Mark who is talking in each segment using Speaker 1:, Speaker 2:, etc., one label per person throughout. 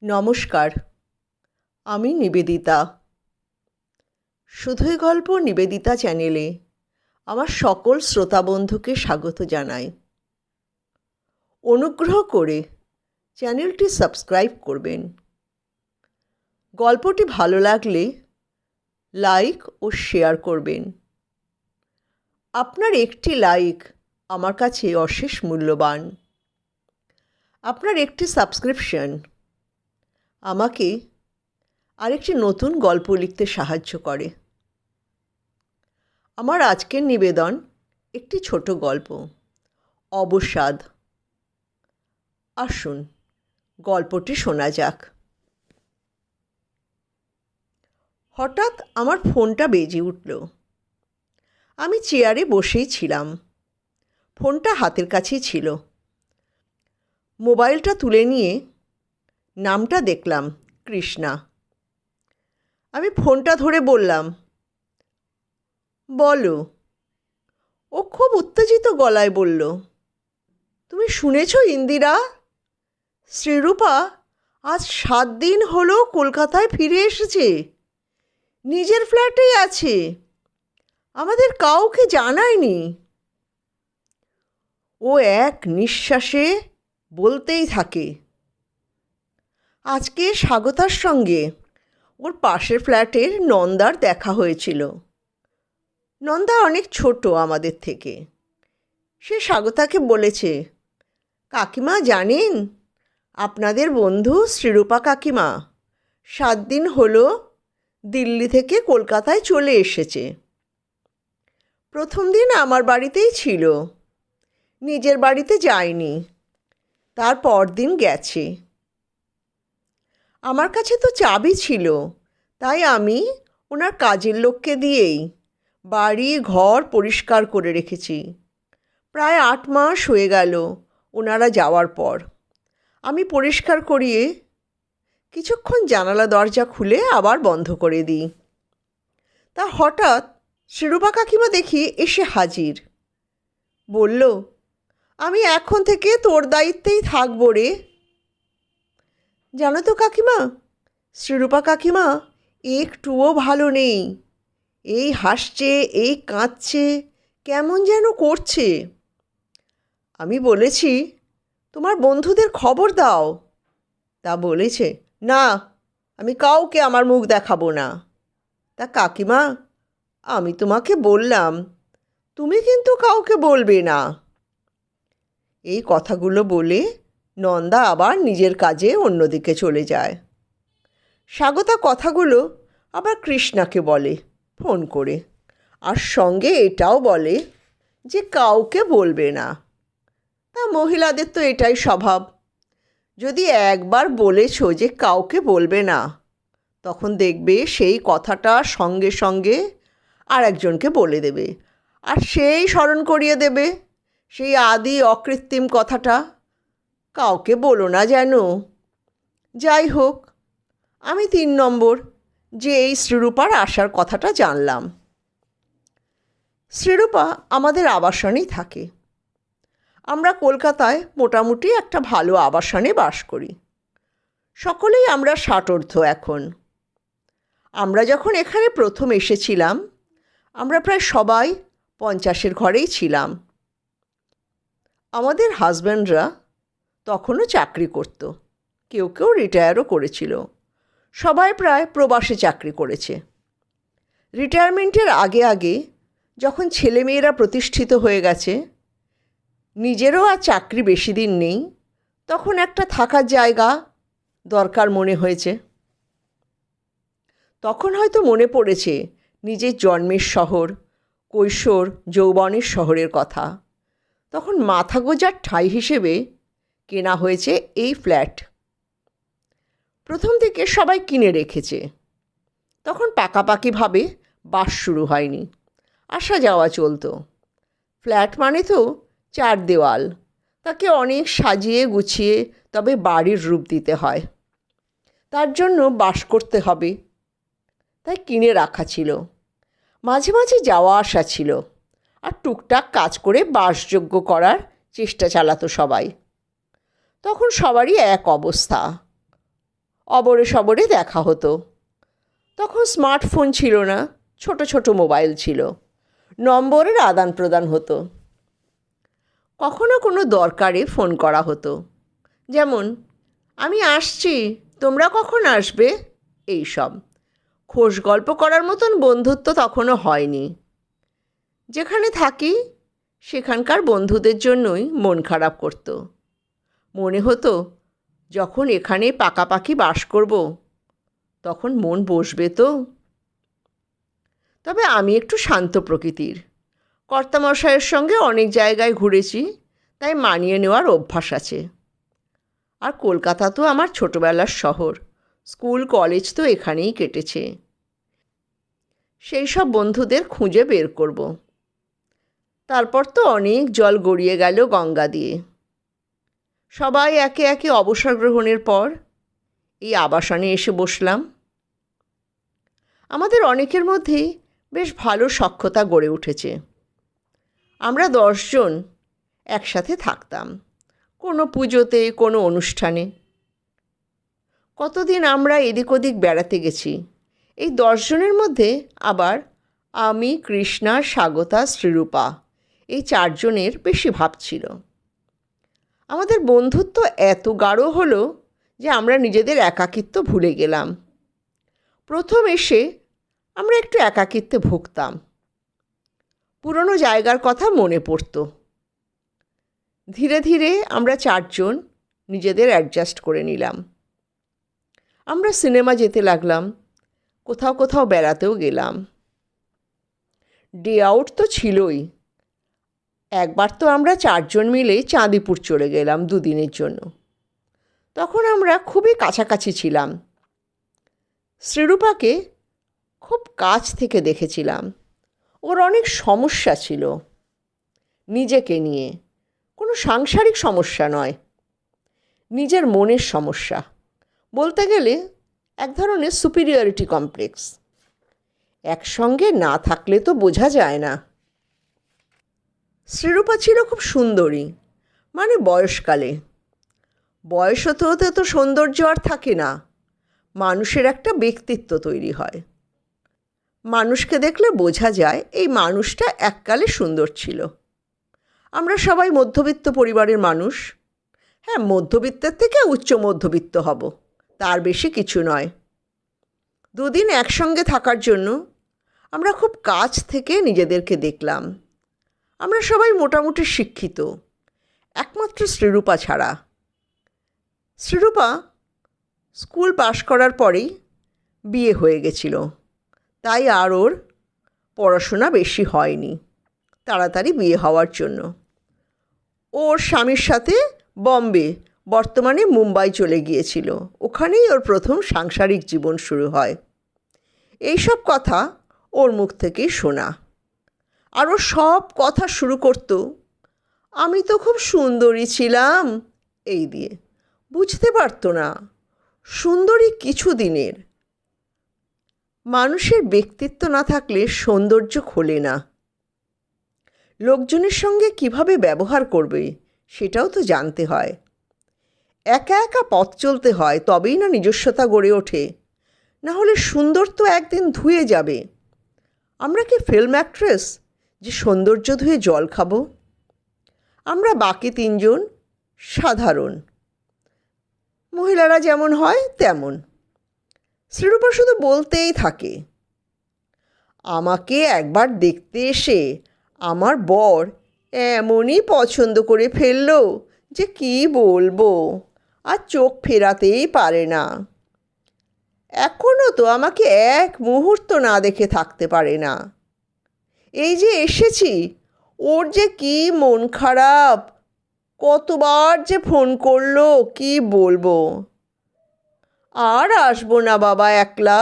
Speaker 1: নমস্কার, আমি নিবেদিতা। শুধুই গল্প নিবেদিতা চ্যানেলে আমার সকল শ্রোতা বন্ধুকে স্বাগত জানাই। অনুগ্রহ করে চ্যানেলটি সাবস্ক্রাইব করবেন। গল্পটি ভালো লাগলে লাইক ও শেয়ার করবেন। আপনার একটি লাইক আমার কাছে অশেষ মূল্যবান। আপনার একটি সাবস্ক্রিপশন আমাকে আরেকটি নতুন গল্প লিখতে সাহায্য করে। আমার আজকের নিবেদন একটি ছোট গল্প, অবসাদ। আসুন গল্পটি শোনা যাক। হঠাৎ আমার ফোনটা বেজে উঠল। আমি চেয়ারে বসেই ছিলাম, ফোনটা হাতের কাছেই ছিল। মোবাইলটা তুলে নিয়ে নামটা দেখলাম, কৃষ্ণা। আমি ফোনটা ধরে বললাম, বলো। ও খুব উত্তেজিত গলায় বলল, তুমি শুনেছ ইন্দিরা? শ্রীরূপা আজ 7 দিন হলো কলকাতায় ফিরে এসেছে। নিজের ফ্ল্যাটেই আছে, আমাদের কাউকে জানায়নি। ও এক নিঃশ্বাসে বলতেই থাকে, আজকে স্বাগতার সঙ্গে ওর পাশের ফ্ল্যাটের নন্দার দেখা হয়েছিল। নন্দা অনেক ছোট আমাদের থেকে। সে স্বাগতাকে বলেছে, কাকিমা জানেন, আপনাদের বন্ধু শ্রীরূপা কাকিমা 7 দিন হলো দিল্লি থেকে কলকাতায় চলে এসেছে। প্রথম দিন আমার বাড়িতেই ছিল, নিজের বাড়িতে যায়নি। তারপর দিন গেছে। আমার কাছে তো চাবি ছিল, তাই আমি ওনার কাজের লোককে দিয়েই বাড়ি ঘর পরিষ্কার করে রেখেছি। প্রায় 8 মাস হয়ে গেল ওনারা যাওয়ার পর। আমি পরিষ্কার করিয়ে কিছুক্ষণ জানালা দরজা খুলে আবার বন্ধ করে দিই। তা হঠাৎ শ্রীরূপা কাকিমা দেখি এসে হাজির। বলল, আমি এখন থেকে তোর দায়িত্বেই থাকবো রে। জানো তো কাকিমা, শ্রীরূপা কাকিমা একটুও ভালো নেই। এই হাসছে, এই কাঁদছে, কেমন যেন করছে। আমি বলেছি, তোমার বন্ধুদের খবর দাও। তা বলেছে, না, আমি কাউকে আমার মুখ দেখাবো না। তা কাকিমা, আমি তোমাকে বললাম, তুমি কিন্তু কাউকে বলবে না। এই কথাগুলো বলে নন্দা আবার নিজের কাজে অন্যদিকে চলে যায়। স্বাগতা কথাগুলো আবার কৃষ্ণাকে বলে ফোন করে, আর সঙ্গে এটাও বলে যে কাউকে বলবে না। তা মহিলাদের তো এটাই স্বভাব। যদি একবার বলেছ যে কাউকে বলবে না, তখন দেখবে সেই কথাটা সঙ্গে সঙ্গে আর একজনকে বলে দেবে, আর সেই স্মরণ করিয়ে দেবে সেই আদি অকৃত্রিম কথাটা, কাউকে বলো না যেন। যাই হোক, আমি 3 নম্বর যে এই শ্রীরূপার আসার কথাটা জানলাম। শ্রীরূপা আমাদের আবাসনেই থাকে। আমরা কলকাতায় মোটামুটি একটা ভালো আবাসনে বাস করি। সকলেই আমরা ষাটোর্ধ্ব এখন। আমরা যখন এখানে প্রথম এসেছিলাম, আমরা প্রায় সবাই 50-এর ঘরেই ছিলাম। আমাদের হাজব্যান্ডরা তখনও চাকরি করত, কেউ কেউ রিটায়ারও করেছিল। সবাই প্রায় প্রবাসে চাকরি করেছে। রিটায়ারমেন্টের আগে আগে যখন ছেলেমেয়েরা প্রতিষ্ঠিত হয়ে গেছে, নিজেরও আর চাকরি বেশি দিন নেই, তখন একটা থাকার জায়গা দরকার মনে হয়েছে। তখন হয়তো মনে পড়েছে নিজের জন্মের শহর, কৈশোর যৌবনের শহরের কথা। তখন মাথা গোঁজার ঠাঁই হিসেবে কেনা হয়েছে এই ফ্ল্যাট। প্রথম দিকে সবাই কিনে রেখেছে, তখন পাকাপাকিভাবে বাস শুরু হয়নি, আসা যাওয়া চলতো। ফ্ল্যাট মানে তো 4 দেওয়াল, তাকে অনেক সাজিয়ে গুছিয়ে তবে বাড়ির রূপ দিতে হয়। তার জন্য বাস করতে হবে, তাই কিনে রাখা ছিল। মাঝে মাঝে যাওয়া আসা ছিল, আর টুকটাক কাজ করে বাসযোগ্য করার চেষ্টা চালাতো সবাই। তখন সবারই এক অবস্থা, অবরে সবরে দেখা হতো। তখন স্মার্টফোন ছিল না, ছোট ছোট মোবাইল ছিল, নম্বরের আদান প্রদান হতো। কখনো কোনো দরকারে ফোন করা হতো, যেমন আমি আসছি, তোমরা কখন আসবে, এইসব। খোশ গল্প করার মতন বন্ধুত্ব তখনও হয়নি। যেখানে থাকি সেখানকার বন্ধুদের জন্যই মন খারাপ করত। মনে হতো যখন এখানে পাকাপাকি বাস করব তখন মন বসবে তো। তবে আমি একটু শান্ত প্রকৃতির, কর্তামশাইয়ের সঙ্গে অনেক জায়গায় ঘুরেছি, তাই মানিয়ে নেওয়ার অভ্যাস আছে। আর কলকাতা তো আমার ছোটবেলার শহর, স্কুল কলেজ তো এখানেই কেটেছে। সেই সব বন্ধুদের খুঁজে বের করব। তারপর তো অনেক জল গড়িয়ে গেল গঙ্গা দিয়ে। সবাই একে একে অবসর গ্রহণের পর এই আবাসনে এসে বসলাম। আমাদের অনেকের মধ্যেই বেশ ভালো সখ্যতা গড়ে উঠেছে। আমরা 10 জন একসাথে থাকতাম, কোনো পুজোতে, কোনো অনুষ্ঠানে। কতদিন আমরা এদিক ওদিক বেড়াতে গেছি। এই 10 জনের মধ্যে আবার আমি, কৃষ্ণা, স্বাগতা, শ্রীরূপা, এই 4 জনের বেশি ভাব ছিল। আমাদের বন্ধুত্ব এত গাঢ় হলো যে আমরা নিজেদের একাকিত্ব ভুলে গেলাম। প্রথম এসে আমরা একটু একাকিত্বে ভুগতাম। পুরনো জায়গার কথা মনে পড়ত। ধীরে ধীরে আমরা 4 জন নিজেদের অ্যাডজাস্ট করে নিলাম। আমরা সিনেমা যেতে লাগলাম, কোথাও কোথাও বেড়াতেও গেলাম। ডে আউট তো ছিলই। একবার তো আমরা 4 জন মিলে চাঁদিপুর চলে গেলাম 2 দিনের জন্য। তখন আমরা খুবই কাছাকাছি ছিলাম। শ্রীরূপাকে খুব কাছ থেকে দেখেছিলাম। ওর অনেক সমস্যা ছিল নিজেকে নিয়ে, কোনো সাংসারিক সমস্যা নয়, নিজের মনের সমস্যা। বলতে গেলে এক ধরনের সুপিরিয়রিটি কমপ্লেক্স। একসঙ্গে না থাকলে তো বোঝা যায় না। শ্রীরূপা ছিল খুব সুন্দরী, মানে বয়সকালে। বয়স হতে হতে তো সৌন্দর্য আর থাকে না, মানুষের একটা ব্যক্তিত্ব তৈরি হয়। মানুষকে দেখলে বোঝা যায় এই মানুষটা এককালে সুন্দর ছিল। আমরা সবাই মধ্যবিত্ত পরিবারের মানুষ। হ্যাঁ, মধ্যবিত্তের থেকে উচ্চ মধ্যবিত্ত হব, তার বেশি কিছু নয়। 2 দিন একসঙ্গে থাকার জন্য আমরা খুব কাছ থেকে নিজেদেরকে দেখলাম। আমরা সবাই মোটামুটি শিক্ষিত, একমাত্র শ্রীরূপা ছাড়া। শ্রীরূপা স্কুল পাশ করার পরেই বিয়ে হয়ে গেছিল, তাই আর ওর পড়াশোনা বেশি হয়নি তাড়াতাড়ি বিয়ে হওয়ার জন্য। ওর স্বামীর সাথে বম্বে, বর্তমানে মুম্বাই চলে গিয়েছিল। ওখানেই ওর প্রথম সাংসারিক জীবন শুরু হয়। এইসব কথা ওর মুখ থেকেই শোনা। আর ও সব কথা শুরু করত, আমি তো খুব সুন্দরী ছিলাম, এই দিয়ে। বুঝতে পারতো না সুন্দরী কিছু দিনের। মানুষের ব্যক্তিত্ব না থাকলে সৌন্দর্য খোলে না। লোকজনের সঙ্গে কিভাবে ব্যবহার করবে সেটাও তো জানতে হয়। একা একা পথ চলতে হয়, তবেই না নিজস্বতা গড়ে ওঠে। না হলে সুন্দর তো একদিন ধুয়ে যাবে। আমরা কি ফিল্ম অ্যাক্ট্রেস যে সৌন্দর্য ধুয়ে জল খাবো? আমরা বাকি 3 জন সাধারণ, মহিলারা যেমন হয় তেমন। শ্রীরূপা শুধু বলতেই থাকে, আমাকে একবার দেখতে এসে আমার বর এমনই পছন্দ করে ফেললো যে কি বলবো, আর চোখ ফেরাতেই পারে না। এখনও তো আমাকে এক মুহূর্ত না দেখে থাকতে পারে না। এই যে এসেছি, ওর যে কি মন খারাপ, কতবার যে ফোন করলো কি বলবো। আর আসবো না বাবা একলা,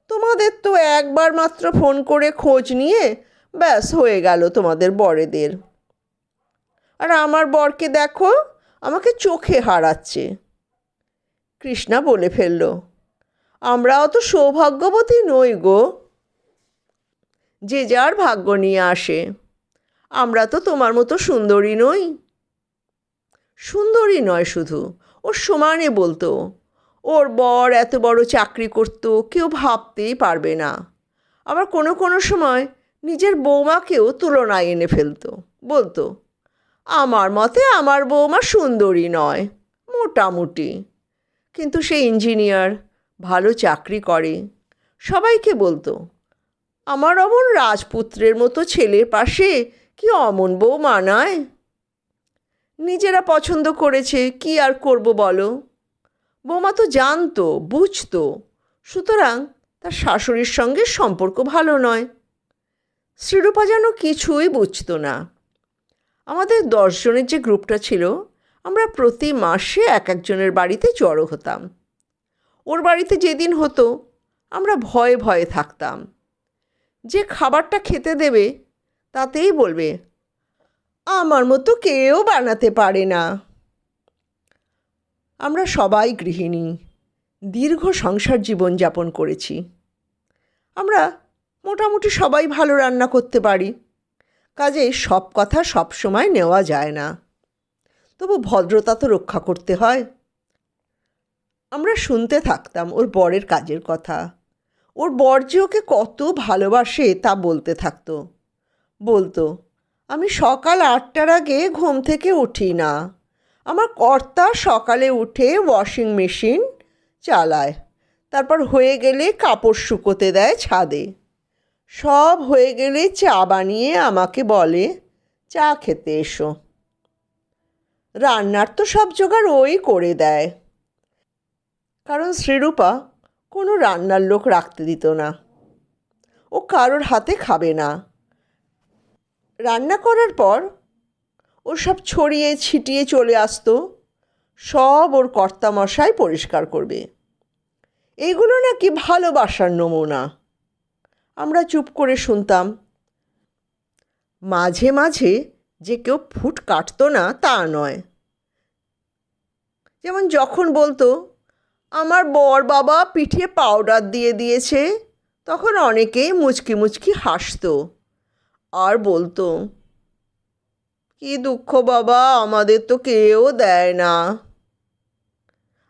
Speaker 1: তোমাদের তো একবার মাত্র ফোন করে খোঁজ নিয়ে ব্যাস হয়ে গেল তোমাদের বরেদের। আর আমার বরকে দেখো, আমাকে চোখে হারাচ্ছে। কৃষ্ণা বলে ফেলল, আমরা অত সৌভাগ্যবতী নই গো। যে যার ভাগ্য নিয়ে আসে। আমরা তো তোমার মতো সুন্দরী নই। সুন্দরী নয় শুধু, ও সমানে বলতো, ও ওর বর এত বড় চাকরি করত কেউ ভাবতেই পারবে না। আবার কোনো কোনো সময় নিজের বৌমাকেও তুলনায় এনে ফেলতো, বলতো আমার মতে আমার বৌমা সুন্দরী নয়, মোটামুটি, কিন্তু সে ইঞ্জিনিয়ার, ভালো চাকরি করে। সবাইকে বলতো আমার অমন রাজপুত্রের মতো ছেলের পাশে কি অমন বউ মানায়। নিজেরা পছন্দ করেছে, কি আর করব বলো। বৌমা তো জানতো, বুঝতো, সুতরাং তার শাশুড়ির সঙ্গে সম্পর্ক ভালো নয়। শ্রীরূপা যেন কিছুই বুঝতো না। আমাদের 10 জনের যে গ্রুপটা ছিল, আমরা প্রতি মাসে এক একজনের বাড়িতে জড়ো হতাম। ওর বাড়িতে যেদিন হতো আমরা ভয়ে ভয়ে থাকতাম। যে খাবারটা খেতে দেবে তাতেই বলবে আমার মতো কেউ বানাতে পারে না। আমরা সবাই গৃহিণী, দীর্ঘ সংসার জীবন যাপন করেছি। আমরা মোটামুটি সবাই ভালো রান্না করতে পারি, কাজেই সব কথা সব সময় নেওয়া যায় না, তবু ভদ্রতা তো রক্ষা করতে হয়। আমরা শুনতে থাকতাম ওর বরের কাজের কথা। ওর বর যে ওকে কত ভালোবাসে তা বলতে থাকতো। বলতো আমি সকাল 8টার আগে ঘুম থেকে উঠি না, আমার কর্তা সকালে উঠে ওয়াশিং মেশিন চালায়, তারপর হয়ে গেলে কাপড় শুকোতে দেয় ছাদে, সব হয়ে গেলে চা বানিয়ে আমাকে বলে চা খেতে এসো। রান্নার তো সব জোগাড় ওই করে দেয়, কারণ শ্রীরূপা কোনো রান্নার লোক রাখতে দিত না। ও কারোর হাতে খাবে না। রান্না করার পর ও সব ছড়িয়ে ছিটিয়ে চলে আসতো, সব ওর কর্তামশাই পরিষ্কার করবে। এইগুলো নাকি ভালোবাসার নমুনা। আমরা চুপ করে শুনতাম। মাঝে মাঝে যে কেউ ফুট কাটতো না তা নয়। যেমন যখন বলতো আমার বর বাবা পিঠে পাউডার দিয়ে দিয়েছে, তখন অনেকেই মুচকি মুচকি হাসতো আর বলতো কি দুঃখ বাবা, আমাদের তো কেউ দেয় না।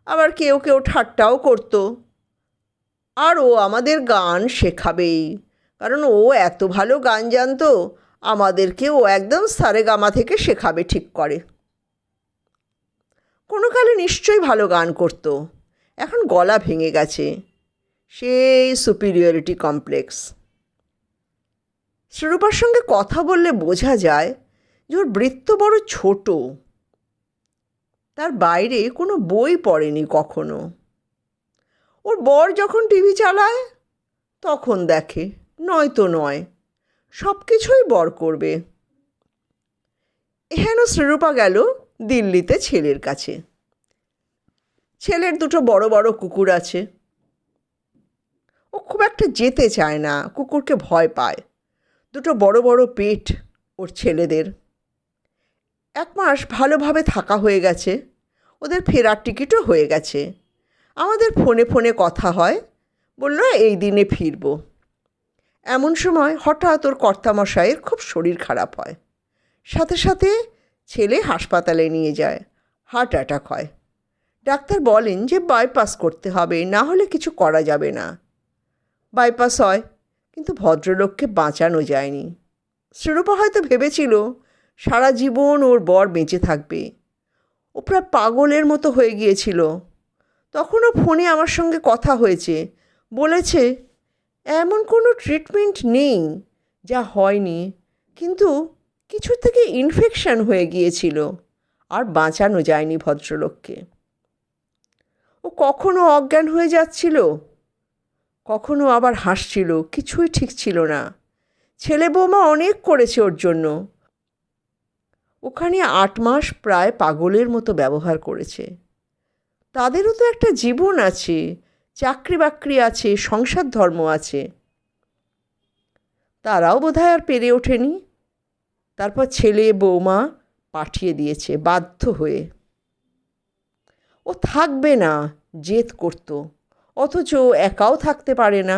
Speaker 1: আবার কেউ কেউ ঠাট্টাও করতো, আর ও আমাদের গান শেখাবেই, কারণ ও এত ভালো গান জানতো, আমাদেরকে ও একদম সারেগামা থেকে শেখাবে ঠিক করে। কোনো কালে নিশ্চয়ই ভালো গান করতো, এখন গলা ভেঙে গেছে, সেই সুপিরিয়রিটি কমপ্লেক্স। শ্রীরূপার সঙ্গে কথা বললে বোঝা যায় যে ওর বৃত্ত বড় ছোট, তার বাইরে কোনো বই পড়েনি কখনো। ওর বর যখন টিভি চালায় তখন দেখে, নয়তো নয়, সব কিছুই বর করবে। হেন শ্রীরূপা গেল দিল্লিতে ছেলের কাছে। ছেলের 2 বড় বড় কুকুর আছে। ও খুব একটা যেতে চায় না, কুকুরকে ভয় পায়। 2 বড় বড় পেট ওর ছেলেদের। 1 মাস ভালোভাবে থাকা হয়ে গেছে, ওদের ফেরার টিকিটও হয়ে গেছে। আমাদের ফোনে ফোনে কথা হয়, বলল এই দিনে ফিরব। এমন সময় হঠাৎ ওর কর্তামশাইয়ের খুব শরীর খারাপ হয়, সাথে সাথে ছেলে হাসপাতালে নিয়ে যায়, হার্ট অ্যাটাক হয়। ডাক্তার বলেন যে বাইপাস করতে হবে, না হলে কিছু করা যাবে না। বাইপাস হয়, কিন্তু ভদ্রলোককে বাঁচানো যায়নি। শ্রীরূপা হয়তো ভেবেছিল সারা জীবন ওর বর বেঁচে থাকবে। ও প্রায় পাগলের মতো হয়ে গিয়েছিল। তখনও ফোনে আমার সঙ্গে কথা হয়েছে, বলেছে এমন কোনো ট্রিটমেন্ট নেই যা হয়নি, কিন্তু কিছু থেকে ইনফেকশন হয়ে গিয়েছিল, আর বাঁচানো যায়নি ভদ্রলোককে। ও কখনো অজ্ঞান হয়ে যাচ্ছিল, কখনো আবার হাসছিল, কিছুই ঠিক ছিল না। ছেলে বৌমা অনেক করেছে ওর জন্য। ওখানে 8 মাস প্রায় পাগলের মতো ব্যবহার করেছে। তাদেরও তো একটা জীবন আছে, চাকরি বাকরি আছে, সংসার ধর্ম আছে। তারাও বোধহয় আর পেরে ওঠেনি। তারপর ছেলে বৌমা পাঠিয়ে দিয়েছে বাধ্য হয়ে। ও থাকবে না জেদ করতো, অথচ একাও থাকতে পারে না।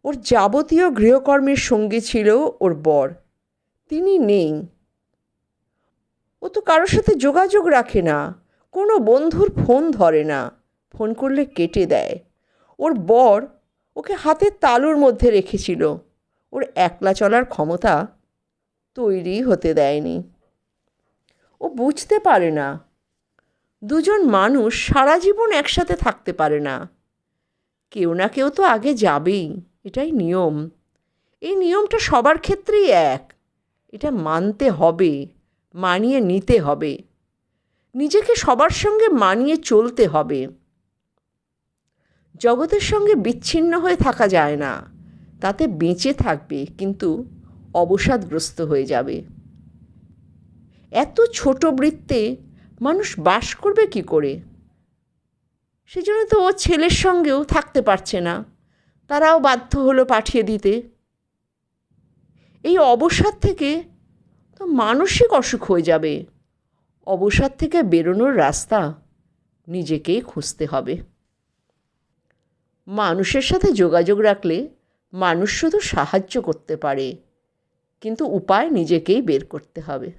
Speaker 1: ওর যাবতীয় গৃহকর্মের সঙ্গী ছিল ওর বর, তিনি নেই। ও তো কারোর সাথে যোগাযোগ রাখে না, কোনো বন্ধুর ফোন ধরে না, ফোন করলে কেটে দেয়। ওর বর ওকে হাতের তালুর মধ্যে রেখেছিল, ওর একলা চলার ক্ষমতা তৈরি হতে দেয়নি। ও বুঝতে পারে না দুজন মানুষ সারা জীবন একসাথে থাকতে পারে না, কেউ না কেউ তো আগে যাবেই, এটাই নিয়ম। এই নিয়মটা সবার ক্ষেত্রেই এক, এটা মানতে হবে, মানিয়ে নিতে হবে, নিজেকে সবার সঙ্গে মানিয়ে চলতে হবে। জগতের সঙ্গে বিচ্ছিন্ন হয়ে থাকা যায় না, তাতে বেঁচে থাকবে কিন্তু অবসাদগ্রস্ত হয়ে যাবে। এত ছোট বৃত্তে মানুষ বাস করবে কি করে? সেজন্য তো ও ছেলের সঙ্গেও থাকতে পারছে না, তারাও বাধ্য হলো পাঠিয়ে দিতে। এই অবসাদ থেকে তো মানসিক অসুখ হয়ে যাবে। অবসাদ থেকে বেরোনোর রাস্তা নিজেকেই খুঁজতে হবে। মানুষের সাথে যোগাযোগ রাখলে মানুষ শুধু সাহায্য করতে পারে, কিন্তু উপায় নিজেকেই বের করতে হবে।